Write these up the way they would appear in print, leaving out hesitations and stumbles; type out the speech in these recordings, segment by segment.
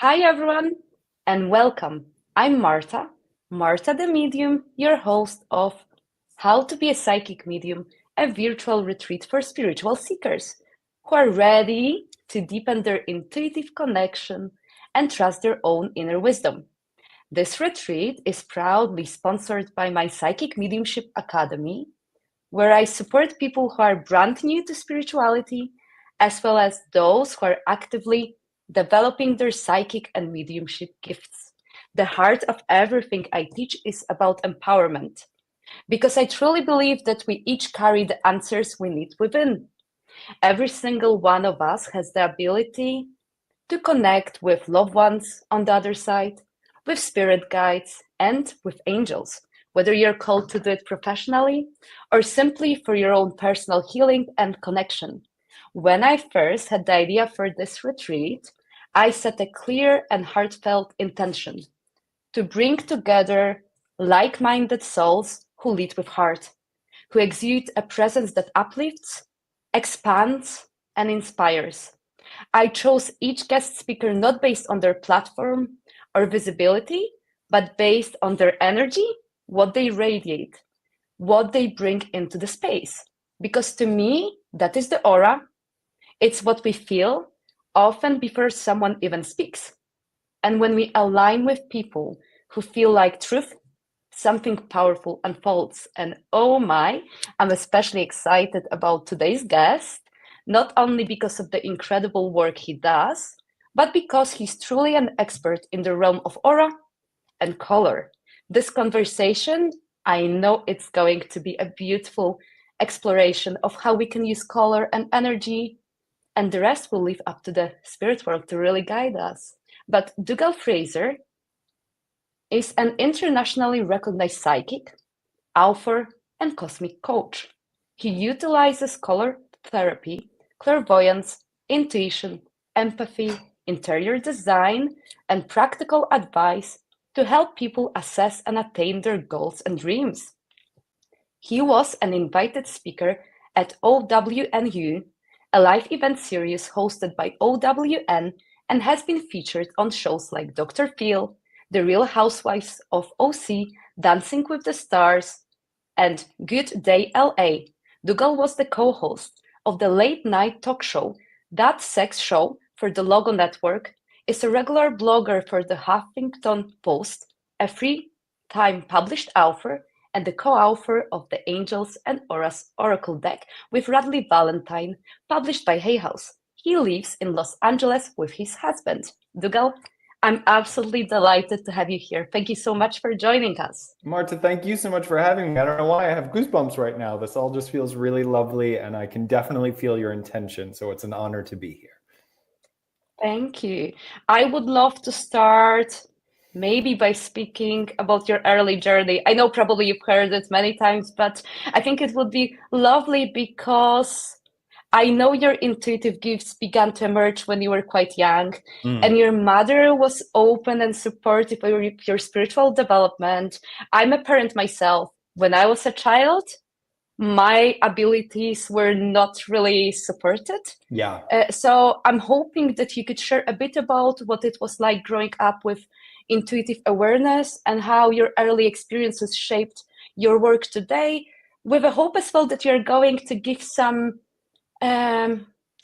Hi, everyone, and welcome. I'm Marta, Marta the Medium, your host of How to Be a Psychic Medium, a virtual retreat for spiritual seekers who are ready to deepen their intuitive connection and trust their own inner wisdom. This retreat is proudly sponsored by my Psychic Mediumship Academy, where I support people who are brand new to spirituality, as well as those who are actively developing their psychic and mediumship gifts. The heart of everything I teach is about empowerment, because I truly believe that we each carry the answers we need within. Every single one of us has the ability to connect with loved ones on the other side, with spirit guides, and with angels, whether you're called to do it professionally or simply for your own personal healing and connection. When I first had the idea for this retreat, I set a clear and heartfelt intention to bring together like minded souls who lead with heart, who exude a presence that uplifts, expands, and inspires. I chose each guest speaker not based on their platform or visibility, but based on their energy, what they radiate, what they bring into the space. Because to me, that is the aura. It's what we feel, often before someone even speaks. And when we align with people who feel like truth, something powerful unfolds. And oh my, I'm especially excited about today's guest, not only because of the incredible work he does, but because he's truly an expert in the realm of aura and color. This conversation, I know it's going to be a beautiful exploration of how we can use color and energy, and the rest will leave up to the spirit world to really guide us. But Dougall Fraser is an internationally recognized psychic, author, and cosmic coach. He utilizes color therapy, clairvoyance, intuition, empathy, interior design, and practical advice to help people assess and attain their goals and dreams. He was an invited speaker at OWNU, a live event series hosted by OWN, and has been featured on shows like Dr. Phil, The Real Housewives of OC, Dancing with the Stars, and Good Day LA. Dougall was the co-host of the late-night talk show That Sex Show for the Logo Network, is a regular blogger for the Huffington Post, a free-time published author, and the co-author of the Angels and Auras Oracle deck with Radleigh Valentine, published by Hay House. He lives in Los Angeles with his husband. Dougall, I'm absolutely delighted to have you here. Thank you so much for joining us. Marta, thank you so much for having me. I don't know why I have goosebumps right now. This all just feels really lovely, and I can definitely feel your intention. So it's an honor to be here. Thank you. I would love to start maybe by speaking about your early journey. I know probably you've heard it many times, but I think it would be lovely because I know your intuitive gifts began to emerge when you were quite young, and your mother was open and supportive of your spiritual development. I'm a parent myself. When I was a child, my abilities were not really supported. Yeah. So I'm hoping that you could share a bit about what it was like growing up with intuitive awareness and how your early experiences shaped your work today, with a hope as well that you're going to give some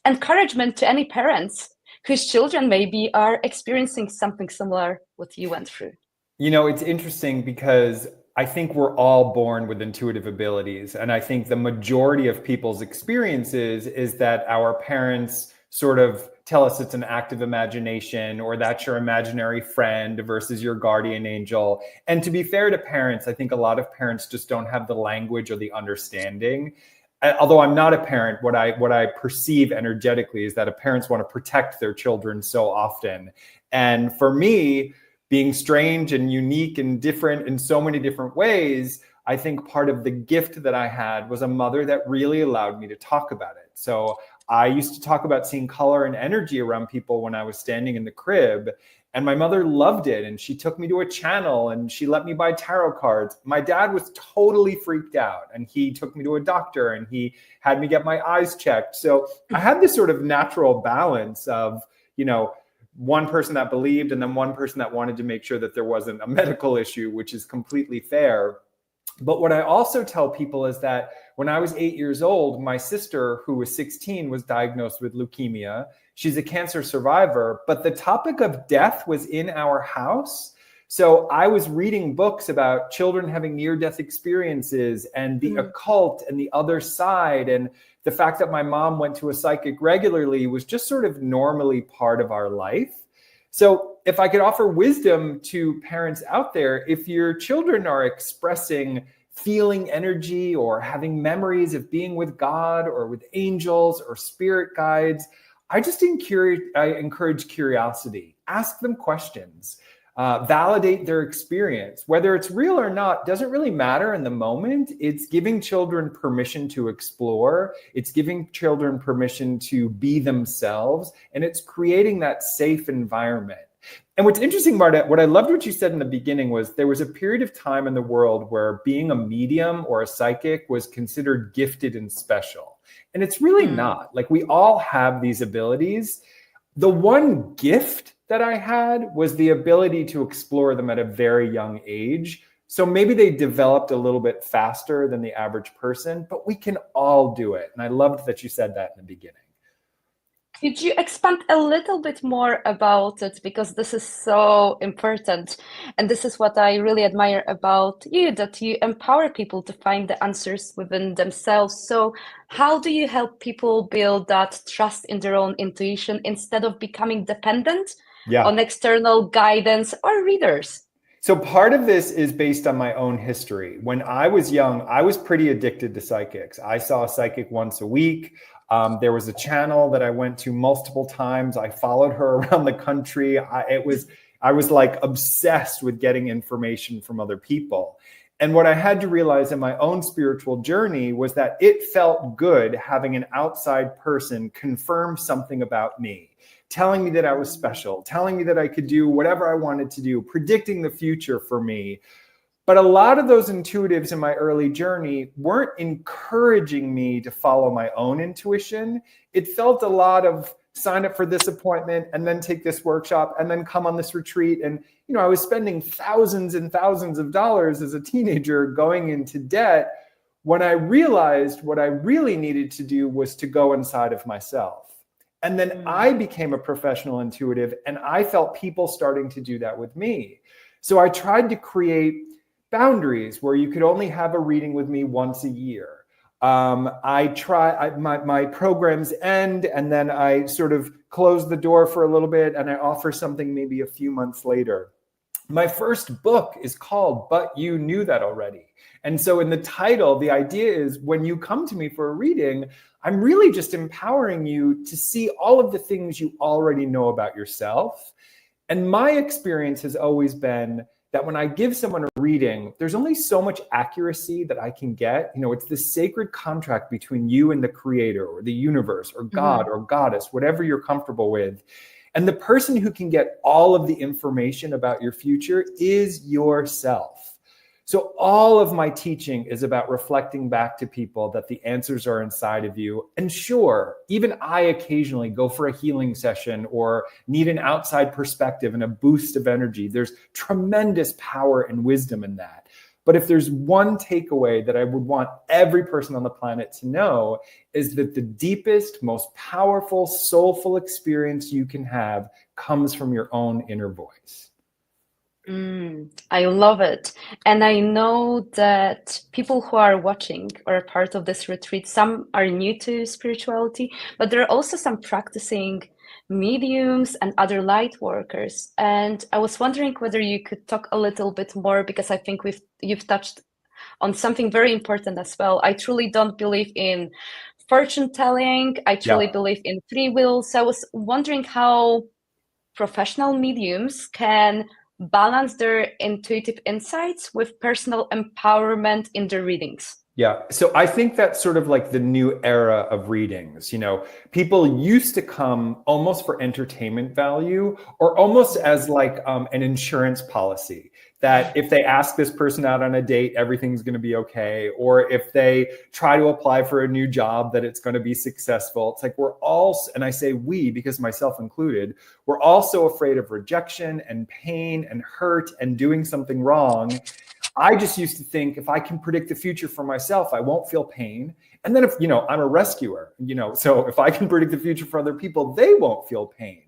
encouragement to any parents whose children maybe are experiencing something similar what you went through. You know, it's interesting because I think we're all born with intuitive abilities. And I think the majority of people's experiences is that our parents sort of tell us it's an active imagination, or that's your imaginary friend versus your guardian angel. And to be fair to parents, I think a lot of parents just don't have the language or the understanding. Although I'm not a parent, what I perceive energetically is that parents want to protect their children so often. And for me, being strange and unique and different in so many different ways, I think part of the gift that I had was a mother that really allowed me to talk about it. So I used to talk about seeing color and energy around people when I was standing in the crib. And my mother loved it. And she took me to a channel and she let me buy tarot cards. My dad was totally freaked out, and he took me to a doctor and he had me get my eyes checked. So I had this sort of natural balance of, one person that believed and then one person that wanted to make sure that there wasn't a medical issue, which is completely fair. But what I also tell people is that when I was 8 years old, my sister, who was 16, was diagnosed with leukemia. She's a cancer survivor, but the topic of death was in our house. So I was reading books about children having near-death experiences and the occult and the other side. And the fact that my mom went to a psychic regularly was just sort of normally part of our life. So if I could offer wisdom to parents out there, if your children are expressing feeling energy or having memories of being with God or with angels or spirit guides, I encourage curiosity. Ask them questions. Validate their experience. Whether it's real or not doesn't really matter in the moment. It's giving children permission to explore. It's giving children permission to be themselves. And it's creating that safe environment. And what's interesting, Marta, what I loved what you said in the beginning was there was a period of time in the world where being a medium or a psychic was considered gifted and special. And it's really not. Like, we all have these abilities. The one gift that I had was the ability to explore them at a very young age. So maybe they developed a little bit faster than the average person, but we can all do it. And I loved that you said that in the beginning. Could you expand a little bit more about it? Because this is so important. And this is what I really admire about you, that you empower people to find the answers within themselves. So how do you help people build that trust in their own intuition instead of becoming dependent on external guidance or readers? So part of this is based on my own history. When I was young, I was pretty addicted to psychics. I saw a psychic once a week. There was a channel that I went to multiple times. I followed her around the country. I was like obsessed with getting information from other people. And what I had to realize in my own spiritual journey was that it felt good having an outside person confirm something about me, telling me that I was special, telling me that I could do whatever I wanted to do, predicting the future for me. But a lot of those intuitives in my early journey weren't encouraging me to follow my own intuition. It felt a lot of sign up for this appointment and then take this workshop and then come on this retreat. And, I was spending thousands and thousands of dollars as a teenager going into debt when I realized what I really needed to do was to go inside of myself. And then I became a professional intuitive, and I felt people starting to do that with me. So I tried to create boundaries where you could only have a reading with me once a year. My programs end, and then I sort of close the door for a little bit, and I offer something maybe a few months later. My first book is called But You Knew That Already. And so in the title, the idea is when you come to me for a reading, I'm really just empowering you to see all of the things you already know about yourself. And my experience has always been that when I give someone a reading, there's only so much accuracy that I can get. It's this sacred contract between you and the creator or the universe or God or goddess, whatever you're comfortable with. And the person who can get all of the information about your future is yourself. So all of my teaching is about reflecting back to people that the answers are inside of you. And sure, even I occasionally go for a healing session or need an outside perspective and a boost of energy. There's tremendous power and wisdom in that. But if there's one takeaway that I would want every person on the planet to know, is that the deepest, most powerful, soulful experience you can have comes from your own inner voice. I love it. And I know that people who are watching or a part of this retreat, some are new to spirituality, but there are also some practicing mediums and other light workers. And I was wondering whether you could talk a little bit more, because I think you've touched on something very important as well. I truly don't believe in fortune telling. I truly believe in free will. So I was wondering how professional mediums can balance their intuitive insights with personal empowerment in their readings. Yeah. So I think that's sort of like the new era of readings. People used to come almost for entertainment value or almost as like an insurance policy. that if they ask this person out on a date, everything's going to be okay. Or if they try to apply for a new job, that it's going to be successful. It's like we're all, and I say we because myself included, we're all so afraid of rejection and pain and hurt and doing something wrong. I just used to think if I can predict the future for myself, I won't feel pain. And then if, I'm a rescuer, so if I can predict the future for other people, they won't feel pain.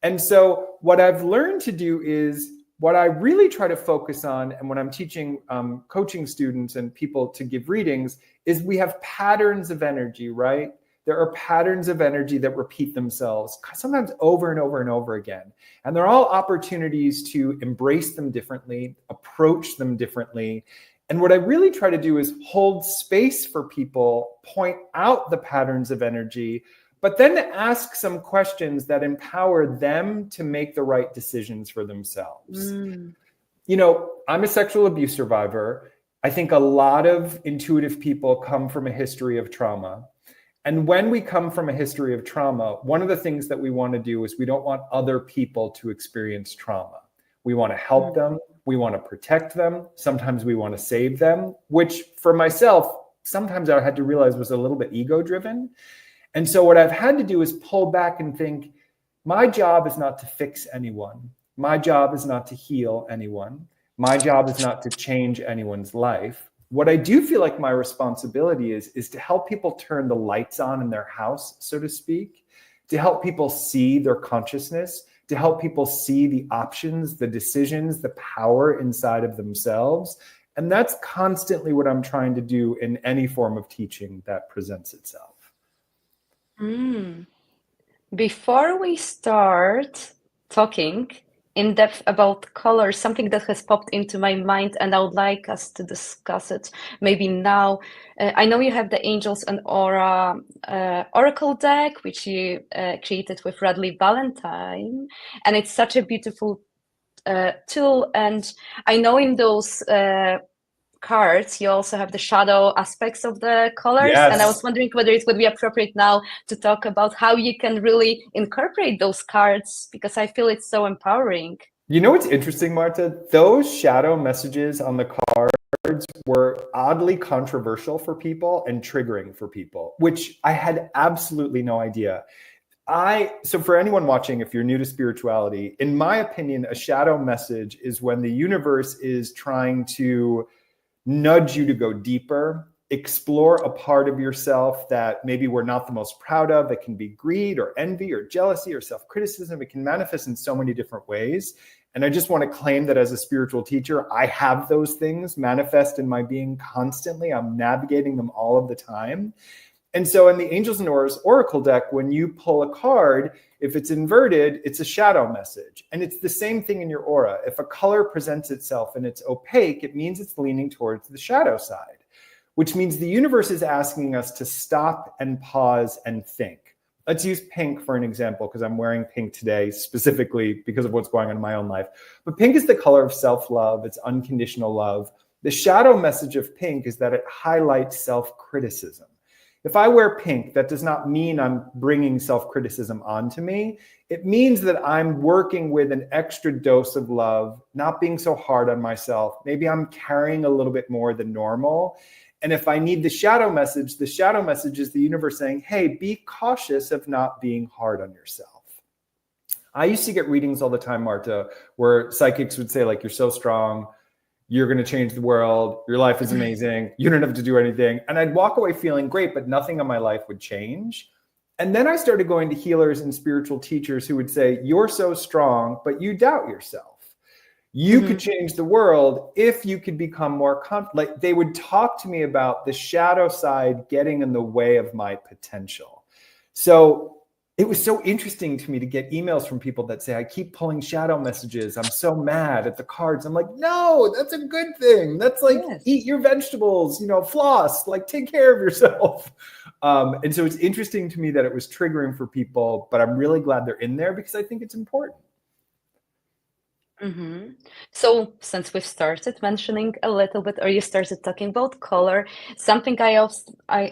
And so what I've learned to do is, what I really try to focus on, and when I'm teaching coaching students and people to give readings, is we have patterns of energy, right? There are patterns of energy that repeat themselves, sometimes over and over and over again. And they're all opportunities to embrace them differently, approach them differently. And what I really try to do is hold space for people, point out the patterns of energy, but then to ask some questions that empower them to make the right decisions for themselves. I'm a sexual abuse survivor. I think a lot of intuitive people come from a history of trauma. And when we come from a history of trauma, one of the things that we want to do is we don't want other people to experience trauma. We want to help them. We want to protect them. Sometimes we want to save them, which for myself, sometimes I had to realize was a little bit ego-driven. And so what I've had to do is pull back and think, my job is not to fix anyone. My job is not to heal anyone. My job is not to change anyone's life. What I do feel like my responsibility is to help people turn the lights on in their house, so to speak, to help people see their consciousness, to help people see the options, the decisions, the power inside of themselves. And that's constantly what I'm trying to do in any form of teaching that presents itself. Before we start talking in depth about color, something that has popped into my mind, and I would like us to discuss it maybe now. I know you have the Angels and Aura Oracle deck, which you created with Radleigh Valentine, and it's such a beautiful tool. And I know in those cards you also have the shadow aspects of the colors. Yes. And I was wondering whether it would be appropriate now to talk about how you can really incorporate those cards, because I feel it's so empowering. You know what's interesting, Marta? Those shadow messages on the cards were oddly controversial for people and triggering for people, which I had absolutely no idea. So for anyone watching, if you're new to spirituality, in my opinion, a shadow message is when the universe is trying to nudge you to go deeper, explore a part of yourself that maybe we're not the most proud of. It can be greed or envy or jealousy or self-criticism. It can manifest in so many different ways. And I just want to claim that as a spiritual teacher, I have those things manifest in my being constantly. I'm navigating them all of the time. And so in the Angels and Auras Oracle deck, when you pull a card, if it's inverted, it's a shadow message. And it's the same thing in your aura. If a color presents itself and it's opaque, it means it's leaning towards the shadow side, which means the universe is asking us to stop and pause and think. Let's use pink for an example, because I'm wearing pink today specifically because of what's going on in my own life. But pink is the color of self-love. It's unconditional love. The shadow message of pink is that it highlights self-criticism. If I wear pink, that does not mean I'm bringing self-criticism onto me. It means that I'm working with an extra dose of love, not being so hard on myself. Maybe I'm carrying a little bit more than normal. And if I need the shadow message is the universe saying, hey, be cautious of not being hard on yourself. I used to get readings all the time, Marta, where psychics would say, like, you're so strong. You're going to change the world. Your life is amazing. You don't have to do anything. And I'd walk away feeling great, but nothing in my life would change. And then I started going to healers and spiritual teachers who would say, you're so strong, but you doubt yourself. You could change the world if you could become more confident. Like, they would talk to me about the shadow side getting in the way of my potential. So it was so interesting to me to get emails from people that say, I keep pulling shadow messages. I'm so mad at the cards. I'm like, no, that's a good thing. That's like, yes. Eat your vegetables, floss, like, take care of yourself. And so it's interesting to me that it was triggering for people, but I'm really glad they're in there because I think it's important. Mm-hmm. So, since we've started mentioning a little bit, or you started talking about color, something I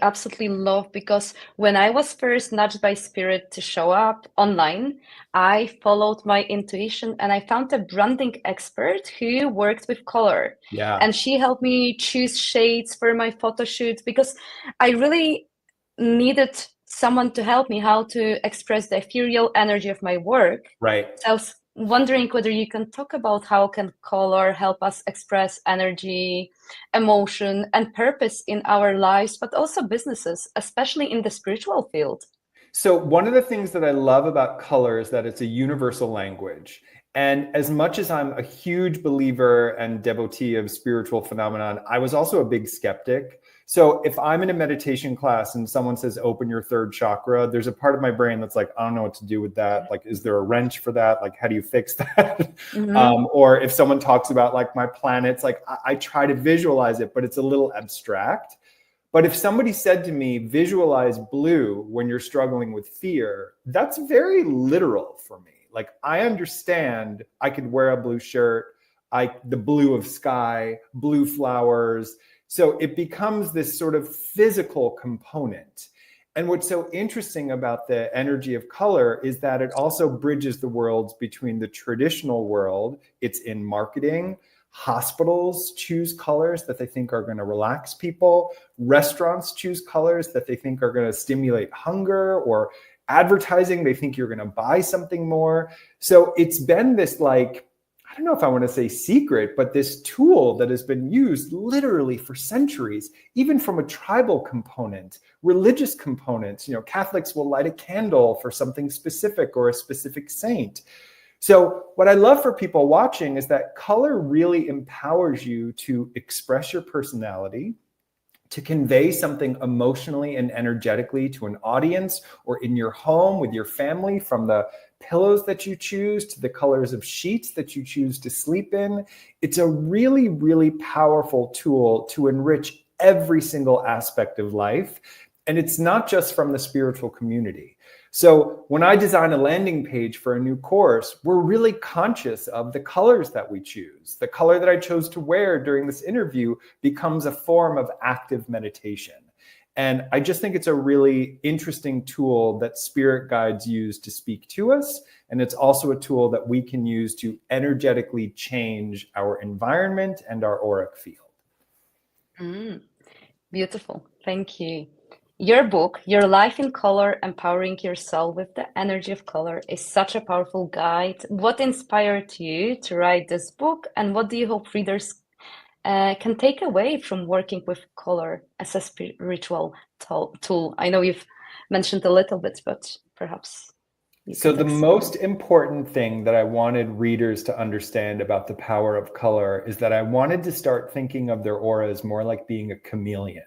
absolutely love, because when I was first nudged by spirit to show up online, I followed my intuition and I found a branding expert who worked with color, Yeah, and she helped me choose shades for my photo shoots, because I really needed someone to help me how to express the ethereal energy of my work. right. So I was wondering whether you can talk about how can color help us express energy, emotion, and purpose in our lives, but also businesses, especially in the spiritual field. So one of the things that I love about color is that it's a universal language. And as much as I'm a huge believer and devotee of spiritual phenomenon, I was also a big skeptic. So if I'm in a meditation class and someone says, open your third chakra, there's a part of my brain that's like, I don't know what to do with that. Like, is there a wrench for that? Like, how do you fix that? Mm-hmm. Or if someone talks about like my planets, like I try to visualize it, but it's a little abstract. But if somebody said to me, visualize blue when you're struggling with fear, that's very literal for me. Like, I understand I could wear a blue shirt, the blue of sky, blue flowers. So it becomes this sort of physical component. And what's so interesting about the energy of color is that it also bridges the worlds between the traditional world, it's in marketing. Hospitals choose colors that they think are going to relax people. Restaurants choose colors that they think are going to stimulate hunger, or advertising, they think you're going to buy something more. So it's been this, like, I don't know if I want to say secret, but this tool that has been used literally for centuries, even from a tribal component, religious components. Catholics will light a candle for something specific or a specific saint. So what I love for people watching is that color really empowers you to express your personality, to convey something emotionally and energetically to an audience, or in your home with your family, from the pillows that you choose to the colors of sheets that you choose to sleep in. It's a really, really powerful tool to enrich every single aspect of life. And it's not just from the spiritual community. So when I design a landing page for a new course, we're really conscious of the colors that we choose. The color that I chose to wear during this interview becomes a form of active meditation. And I just think it's a really interesting tool that spirit guides use to speak to us. And it's also a tool that we can use to energetically change our environment and our auric field. Mm, beautiful. Thank you. Your book, Your Life in Color, Empowering Your Soul with the Energy of Color, is such a powerful guide. What inspired you to write this book, and what do you hope readers can take away from working with color as a spiritual tool? I know you've mentioned a little bit, but perhaps you So could the expand. most important thing that I wanted readers to understand about the power of color is that I wanted to start thinking of their auras more like being a chameleon.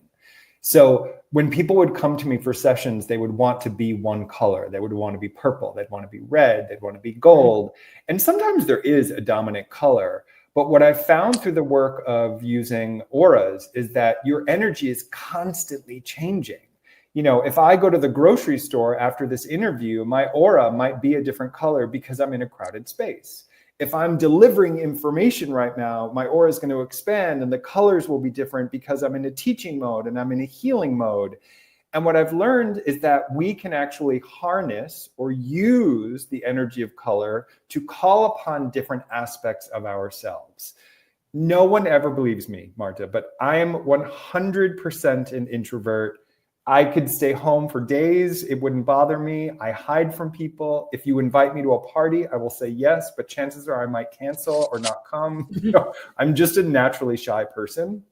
So when people would come to me for sessions, they would want to be one color. They would want to be purple. They'd want to be red. They'd want to be gold. And sometimes there is a dominant color. But what I've found through the work of using auras is that your energy is constantly changing. If I go to the grocery store after this interview, my aura might be a different color because I'm in a crowded space. If I'm delivering information right now, my aura is going to expand and the colors will be different because I'm in a teaching mode and I'm in a healing mode. And what I've learned is that we can actually harness or use the energy of color to call upon different aspects of ourselves. No one ever believes me, Marta, but I am 100% an introvert. I could stay home for days. It wouldn't bother me. I hide from people. If you invite me to a party, I will say yes, but chances are I might cancel or not come. I'm just a naturally shy person.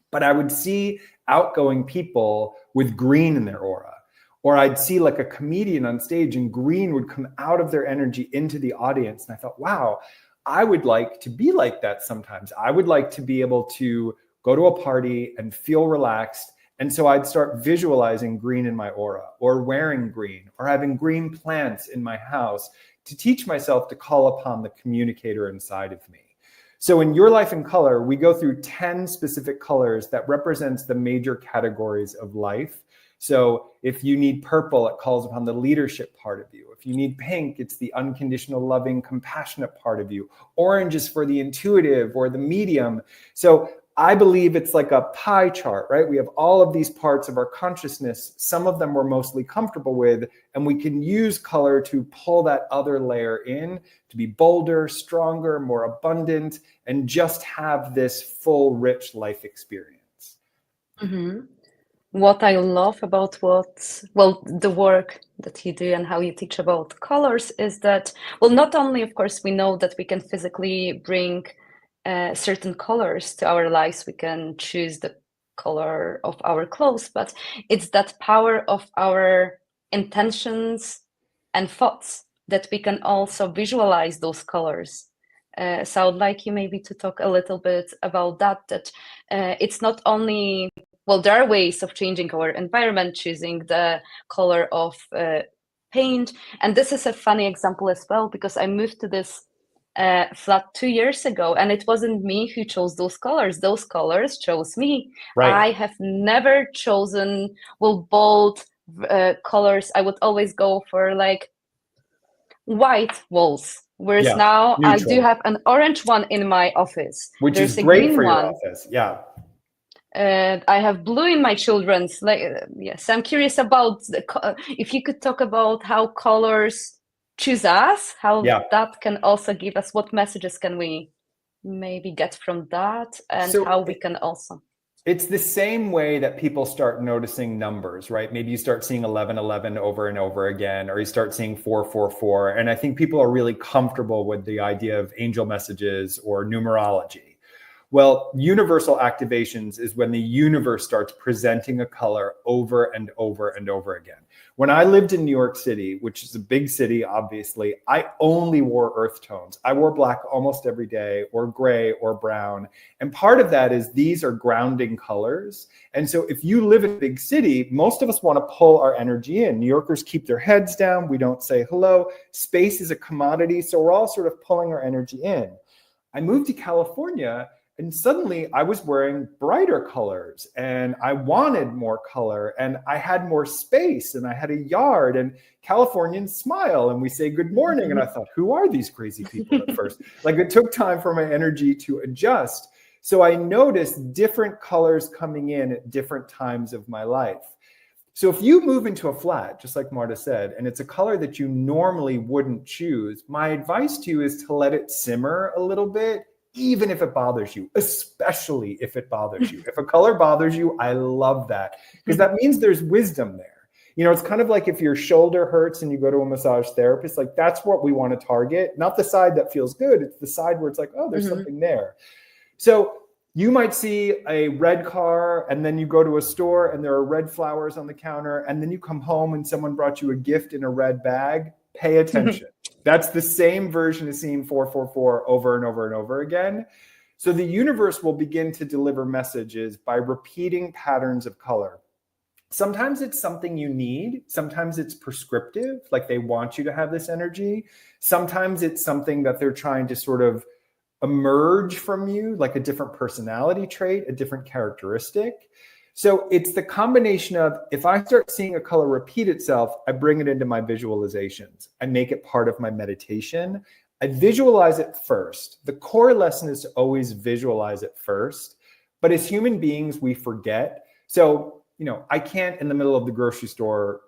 But I would see outgoing people with green in their aura. Or I'd see like a comedian on stage and green would come out of their energy into the audience. And I thought, wow, I would like to be like that sometimes. I would like to be able to go to a party and feel relaxed. And so I'd start visualizing green in my aura, or wearing green, or having green plants in my house to teach myself to call upon the communicator inside of me. So in Your Life in Color, we go through 10 specific colors that represents the major categories of life. So if you need purple, it calls upon the leadership part of you. If you need pink, it's the unconditional, loving, compassionate part of you. Orange is for the intuitive or the medium. So I believe it's like a pie chart, right? We have all of these parts of our consciousness. Some of them we're mostly comfortable with, and we can use color to pull that other layer in to be bolder, stronger, more abundant, and just have this full, rich life experience. Mm-hmm. What I love about the work that you do and how you teach about colors is that, well, not only, of course, we know that we can physically bring certain colors to our lives, we can choose the color of our clothes, but it's that power of our intentions and thoughts that we can also visualize those colors. So I'd like you maybe to talk a little bit about that it's not only, well, there are ways of changing our environment, choosing the color of paint. And this is a funny example as well, because I moved to this flat 2 years ago, and it wasn't me who chose those colors. Those colors chose me. Right. I have never chosen, bold colors. I would always go for like white walls. Whereas now neutral. I do have an orange one in my office. Which There's is a great green for your one. office. Yeah. I have blue in my children's. Yes, I'm curious about if you could talk about how colors choose us, how that can also give us, what messages can we maybe get from that, and how we can also. It's the same way that people start noticing numbers, right? Maybe you start seeing 1111 over and over again, or you start seeing 444. And I think people are really comfortable with the idea of angel messages or numerology. Well, universal activations is when the universe starts presenting a color over and over and over again. When I lived in New York City, which is a big city, obviously, I only wore earth tones. I wore black almost every day, or gray or brown. And part of that is these are grounding colors. And so if you live in a big city, most of us want to pull our energy in. New Yorkers keep their heads down. We don't say hello. Space is a commodity. So we're all sort of pulling our energy in. I moved to California, and suddenly I was wearing brighter colors, and I wanted more color, and I had more space, and I had a yard, and Californians smile and we say good morning. And I thought, who are these crazy people at first? Like, it took time for my energy to adjust. So I noticed different colors coming in at different times of my life. So if you move into a flat, just like Marta said, and it's a color that you normally wouldn't choose, my advice to you is to let it simmer a little bit, even if it bothers you, especially if it bothers you. If a color bothers you, I love that, because that means there's wisdom there. You know, it's kind of like if your shoulder hurts and you go to a massage therapist, like that's what we want to target, not the side that feels good. It's the side where it's like, oh, there's something there. So you might see a red car, and then you go to a store and there are red flowers on the counter, and then you come home and someone brought you a gift in a red bag. Pay attention. That's the same version of seeing 444 over and over and over again. So the universe will begin to deliver messages by repeating patterns of color. Sometimes it's something you need. Sometimes it's prescriptive, like they want you to have this energy. Sometimes it's something that they're trying to sort of emerge from you, like a different personality trait, a different characteristic. So it's the combination of, if I start seeing a color repeat itself, I bring it into my visualizations. I make it part of my meditation. I visualize it first. The core lesson is to always visualize it first. But as human beings, we forget. So, you know, I can't in the middle of the grocery store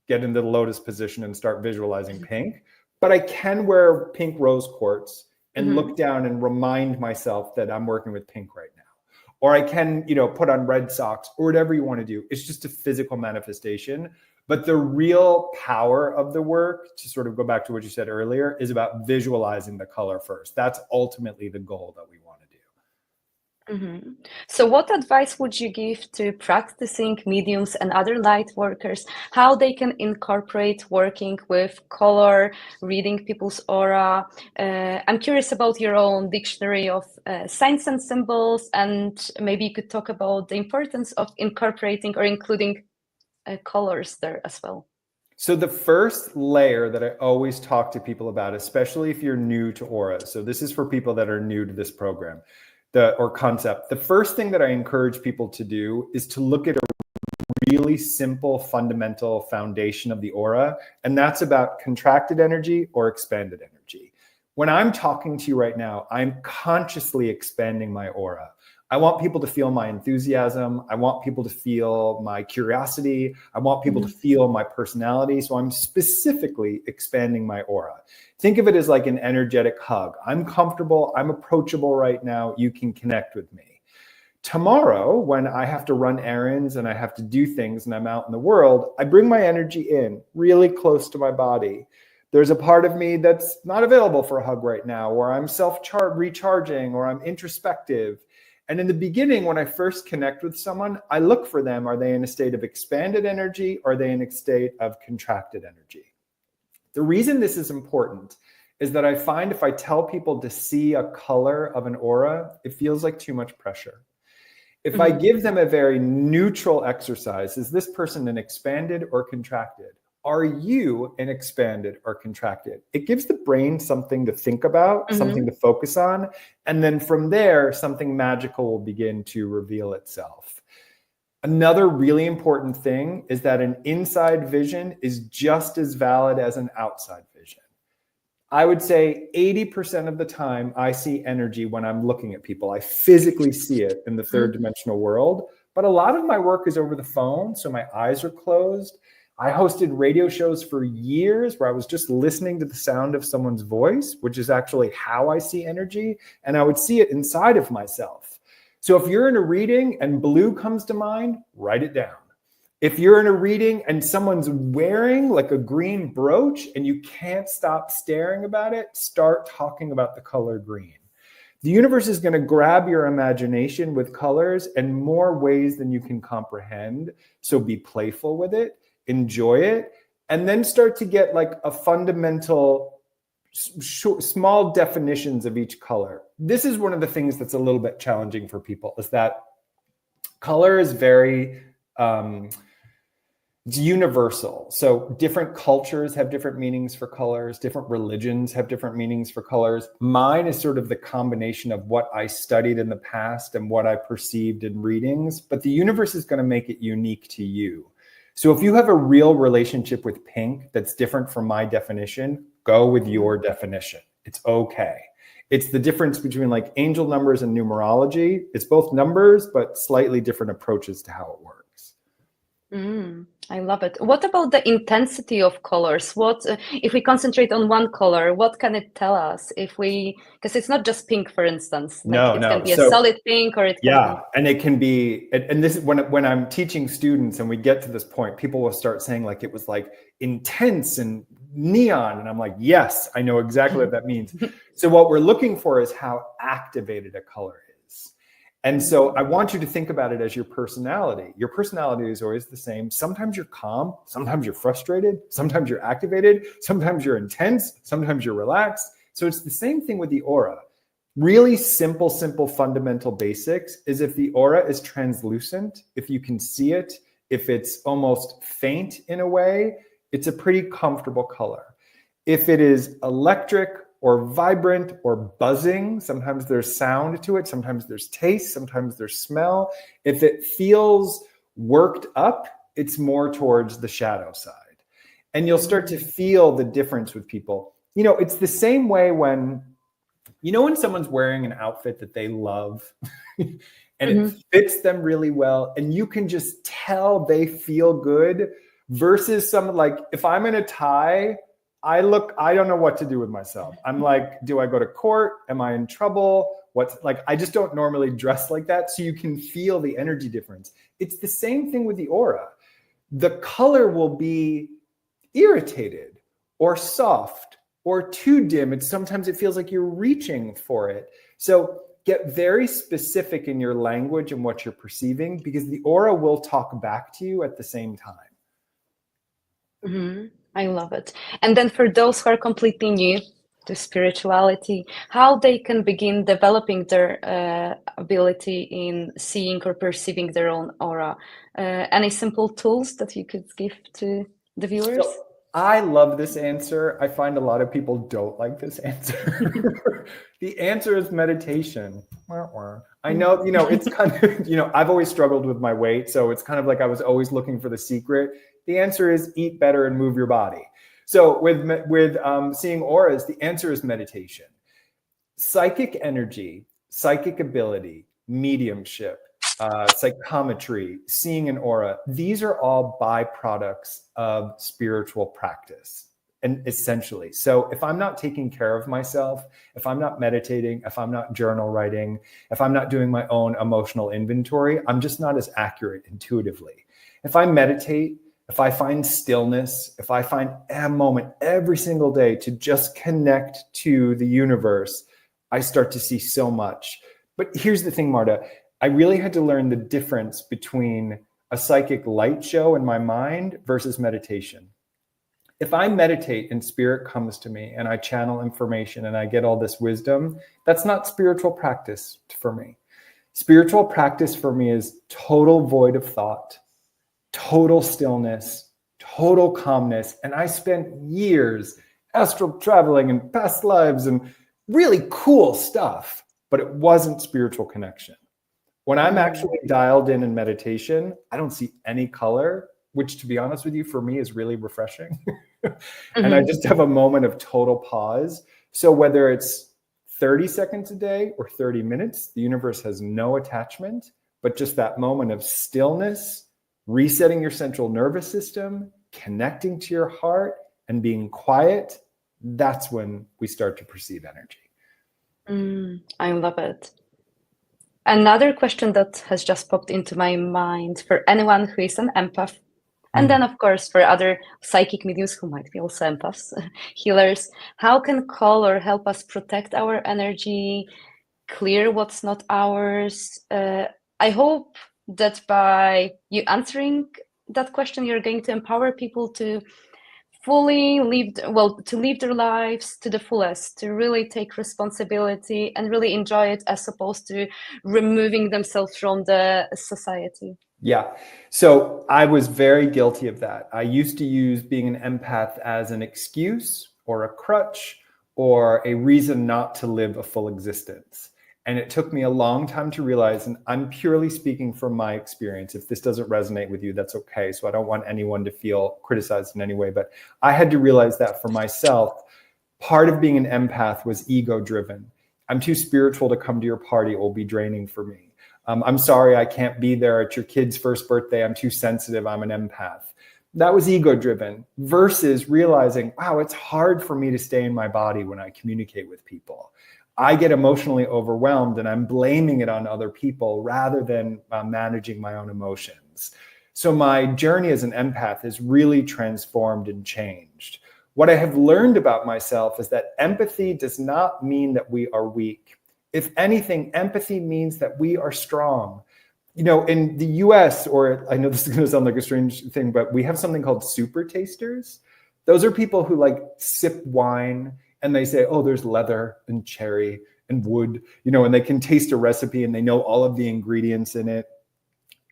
get into the lotus position and start visualizing pink, but I can wear pink rose quartz and look down and remind myself that I'm working with pink right now. Or I can, you know, put on red socks or whatever you want to do. It's just a physical manifestation. But the real power of the work, to sort of go back to what you said earlier, is about visualizing the color first. That's ultimately the goal that we want to do. So what advice would you give to practicing mediums and other light workers, how they can incorporate working with color, reading people's aura? I'm curious about your own dictionary of signs and symbols, and maybe you could talk about the importance of incorporating or including colors there as well. So the first layer that I always talk to people about, especially if you're new to aura, so this is for people that are new to this program, or concept. The first thing that I encourage people to do is to look at a really simple, fundamental foundation of the aura, and that's about contracted energy or expanded energy. When I'm talking to you right now, I'm consciously expanding my aura. I want people to feel my enthusiasm. I want people to feel my curiosity. I want people to feel my personality. So I'm specifically expanding my aura. Think of it as like an energetic hug. I'm comfortable. I'm approachable right now. You can connect with me. Tomorrow, when I have to run errands and I have to do things and I'm out in the world, I bring my energy in really close to my body. There's a part of me that's not available for a hug right now, or I'm recharging, or I'm introspective. And in the beginning, when I first connect with someone, I look for them. Are they in a state of expanded energy? Or are they in a state of contracted energy? The reason this is important is that I find if I tell people to see a color of an aura, it feels like too much pressure. If I give them a very neutral exercise, is this person an expanded or contracted? Are you an expanded or contracted? It gives the brain something to think about, something to focus on. And then from there, something magical will begin to reveal itself. Another really important thing is that an inside vision is just as valid as an outside vision. I would say 80% of the time I see energy when I'm looking at people. I physically see it in the third dimensional world, but a lot of my work is over the phone, so my eyes are closed. I hosted radio shows for years where I was just listening to the sound of someone's voice, which is actually how I see energy, and I would see it inside of myself. So if you're in a reading and blue comes to mind, write it down. If you're in a reading and someone's wearing like a green brooch and you can't stop staring about it, start talking about the color green. The universe is going to grab your imagination with colors in more ways than you can comprehend. So be playful with it, enjoy it, and then start to get like a fundamental small definitions of each color. This is one of the things that's a little bit challenging for people, is that color is very it's universal. So different cultures have different meanings for colors. Different religions have different meanings for colors. Mine is sort of the combination of what I studied in the past and what I perceived in readings, but the universe is going to make it unique to you. So if you have a real relationship with pink that's different from my definition, go with your definition. It's okay. It's the difference between like angel numbers and numerology. It's both numbers, but slightly different approaches to how it works. I love it. What about the intensity of colors? What if we concentrate on one color? What can it tell us? Because it's not just pink, for instance. Like it can be a solid pink, or it can be. And it can be. And this is when I'm teaching students, and we get to this point, people will start saying like it was like intense and neon, and I'm like, yes, I know exactly what that means. So what we're looking for is how activated a color is. And so I want you to think about it as your personality. Your personality is always the same. Sometimes you're calm, sometimes you're frustrated, sometimes you're activated, sometimes you're intense, sometimes you're relaxed. So it's the same thing with the aura. Really simple, fundamental basics is if the aura is translucent, if you can see it, if it's almost faint in a way, it's a pretty comfortable color. If it is electric or vibrant or buzzing, sometimes there's sound to it, sometimes there's taste, sometimes there's smell. If it feels worked up, it's more towards the shadow side. And you'll start to feel the difference with people. You know, it's the same way when someone's wearing an outfit that they love and it fits them really well, and you can just tell they feel good, versus someone like, if I'm in a tie, I don't know what to do with myself. I'm like, do I go to court? Am I in trouble? I just don't normally dress like that. So you can feel the energy difference. It's the same thing with the aura. The color will be irritated or soft or too dim. Sometimes it feels like you're reaching for it. So get very specific in your language and what you're perceiving, because the aura will talk back to you at the same time. I love it. And then for those who are completely new to spirituality, how they can begin developing their ability in seeing or perceiving their own aura. Any simple tools that you could give to the viewers? I love this answer. I find a lot of people don't like this answer. The answer is meditation. I know, it's kind of, I've always struggled with my weight. So it's kind of like I was always looking for the secret. The answer is eat better and move your body. So with seeing auras, the answer is meditation. Psychic energy, psychic ability, mediumship, psychometry, seeing an aura, these are all byproducts of spiritual practice. And essentially, so if I'm not taking care of myself, if I'm not meditating, if I'm not journal writing, if I'm not doing my own emotional inventory, I'm just not as accurate intuitively. If I meditate, if I find stillness, if I find a moment every single day to just connect to the universe, I start to see so much. But here's the thing, Marta, I really had to learn the difference between a psychic light show in my mind versus meditation. If I meditate and spirit comes to me and I channel information and I get all this wisdom, that's not spiritual practice for me. Spiritual practice for me is total void of thought, total stillness, total calmness. And I spent years astral traveling and past lives and really cool stuff, but it wasn't spiritual connection. When I'm actually dialed in meditation, I don't see any color, which, to be honest with you, for me is really refreshing. And I just have a moment of total pause. So whether it's 30 seconds a day or 30 minutes, the universe has no attachment, but just that moment of stillness, resetting your central nervous system, connecting to your heart, and being quiet, that's when we start to perceive energy. I love it. Another question that has just popped into my mind for anyone who is an empath, and then, of course, for other psychic mediums who might be also empaths, healers, how can color help us protect our energy, clear what's not ours? I hope that by you answering that question, you're going to empower people to fully live their lives to the fullest, to really take responsibility and really enjoy it, as opposed to removing themselves from the society. Yeah. So I was very guilty of that. I used to use being an empath as an excuse or a crutch or a reason not to live a full existence. And it took me a long time to realize, and I'm purely speaking from my experience. If this doesn't resonate with you, that's okay. So I don't want anyone to feel criticized in any way, but I had to realize that for myself. Part of being an empath was ego driven. I'm too spiritual to come to your party. It will be draining for me. I'm sorry, I can't be there at your kid's first birthday. I'm too sensitive. I'm an empath. That was ego driven versus realizing, wow, it's hard for me to stay in my body when I communicate with people. I get emotionally overwhelmed and I'm blaming it on other people rather than managing my own emotions. So my journey as an empath is really transformed and changed. What I have learned about myself is that empathy does not mean that we are weak. If anything, empathy means that we are strong. In the US, or I know this is going to sound like a strange thing, but we have something called super tasters. Those are people who sip wine and they say, oh, there's leather and cherry and wood, and they can taste a recipe and they know all of the ingredients in it.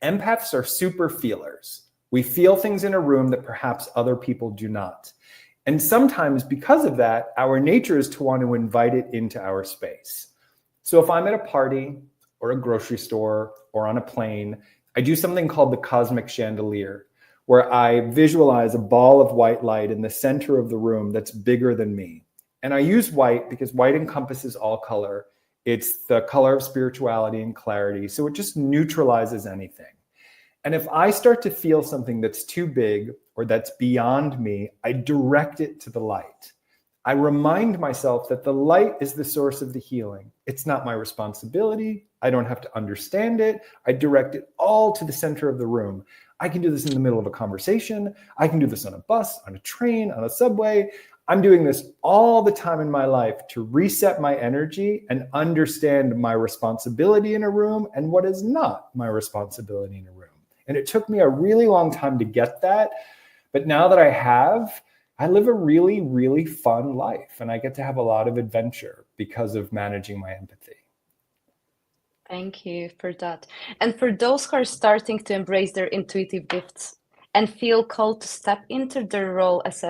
Empaths are super feelers. We feel things in a room that perhaps other people do not. And sometimes because of that, our nature is to want to invite it into our space. So if I'm at a party or a grocery store or on a plane, I do something called the cosmic chandelier, where I visualize a ball of white light in the center of the room that's bigger than me. And I use white because white encompasses all color. It's the color of spirituality and clarity. So it just neutralizes anything. And if I start to feel something that's too big or that's beyond me, I direct it to the light. I remind myself that the light is the source of the healing. It's not my responsibility. I don't have to understand it. I direct it all to the center of the room. I can do this in the middle of a conversation. I can do this on a bus, on a train, on a subway. I'm doing this all the time in my life to reset my energy and understand my responsibility in a room and what is not my responsibility in a room. And it took me a really long time to get that. But now that I live a really, really fun life, and I get to have a lot of adventure because of managing my empathy. Thank you for that. And for those who are starting to embrace their intuitive gifts, and feel called to step into their role as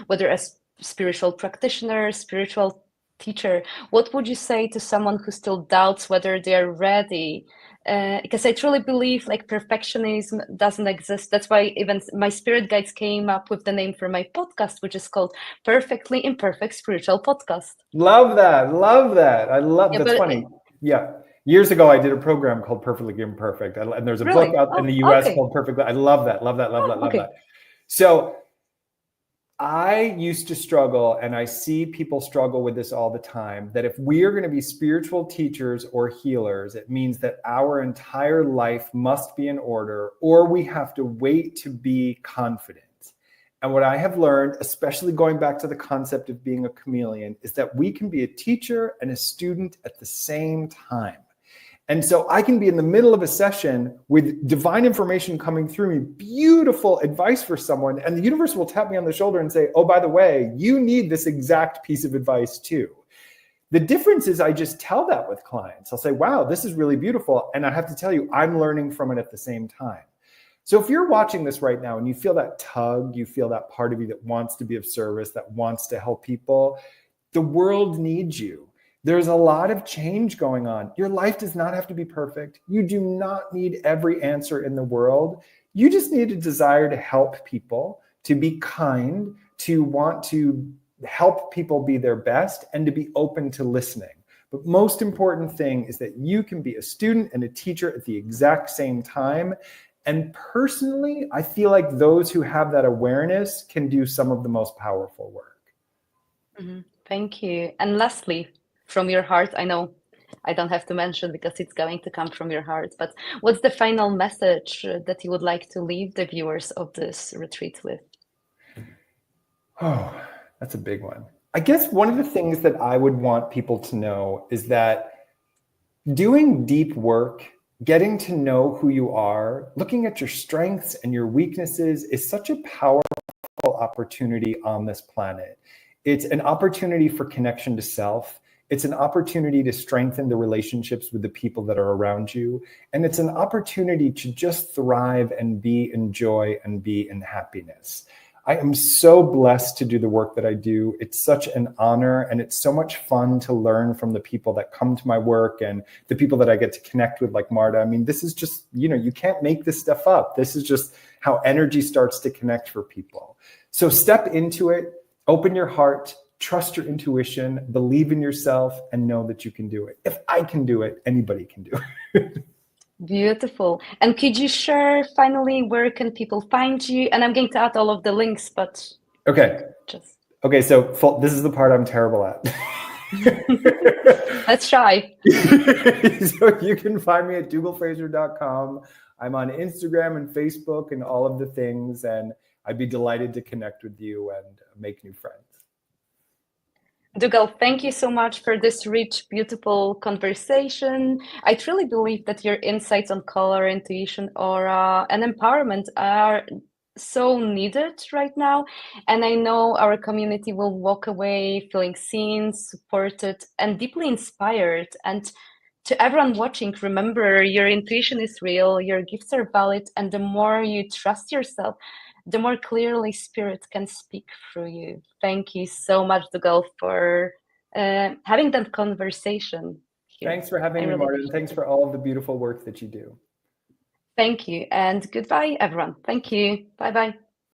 whether as spiritual practitioner, spiritual teacher, what would you say to someone who still doubts whether they're ready? Because I truly believe like perfectionism doesn't exist. That's why even my spirit guides came up with the name for my podcast, which is called Perfectly Imperfect Spiritual Podcast. Love that. Love that. Yeah, That's but funny. Yeah. Years ago, I did a program called Perfectly Imperfect. And there's a book really? out in the Oh, US okay. called Perfectly. I love that. Love that. Love that. Oh, Love okay. that. So I used to struggle, and I see people struggle with this all the time, that if we are going to be spiritual teachers or healers, it means that our entire life must be in order, or we have to wait to be confident. And what I have learned, especially going back to the concept of being a chameleon, is that we can be a teacher and a student at the same time. And so I can be in the middle of a session with divine information coming through me, beautiful advice for someone, and the universe will tap me on the shoulder and say, oh, by the way, you need this exact piece of advice too. The difference is I just tell that with clients. I'll say, wow, this is really beautiful. And I have to tell you, I'm learning from it at the same time. So if you're watching this right now and you feel that tug, you feel that part of you that wants to be of service, that wants to help people, the world needs you. There's a lot of change going on. Your life does not have to be perfect. You do not need every answer in the world. You just need a desire to help people, to be kind, to want to help people be their best, and to be open to listening. But most important thing is that you can be a student and a teacher at the exact same time. And personally, I feel like those who have that awareness can do some of the most powerful work. Mm-hmm. Thank you. And lastly, from your heart, I know I don't have to mention because it's going to come from your heart, but what's the final message that you would like to leave the viewers of this retreat with? Oh, that's a big one. I guess one of the things that I would want people to know is that doing deep work, getting to know who you are, looking at your strengths and your weaknesses is such a powerful opportunity on this planet. It's an opportunity for connection to self. It's an opportunity to strengthen the relationships with the people that are around you. And it's an opportunity to just thrive and be in joy and be in happiness. I am so blessed to do the work that I do. It's such an honor, and it's so much fun to learn from the people that come to my work and the people that I get to connect with, like Marta. I mean, this is just, you can't make this stuff up. This is just how energy starts to connect for people. So step into it, open your heart, trust your intuition, believe in yourself, and know that you can do it. If I can do it, anybody can do it. Beautiful. And could you share finally where can people find you? And I'm going to add all of the links, but okay. So this is the part I'm terrible at. Let's try. So you can find me at dougallfraser.com. I'm on Instagram and Facebook and all of the things, and I'd be delighted to connect with you and make new friends. Dougall, thank you so much for this rich, beautiful conversation. I truly believe that your insights on color, intuition, aura, and empowerment are so needed right now. And I know our community will walk away feeling seen, supported, and deeply inspired. And to everyone watching, remember your intuition is real, your gifts are valid, and the more you trust yourself, the more clearly spirit can speak through you. Thank you so much, Dougall, for having that conversation here. Thanks for having me, Marta, and thanks for all of the beautiful work that you do. Thank you, and goodbye, everyone. Thank you. Bye-bye.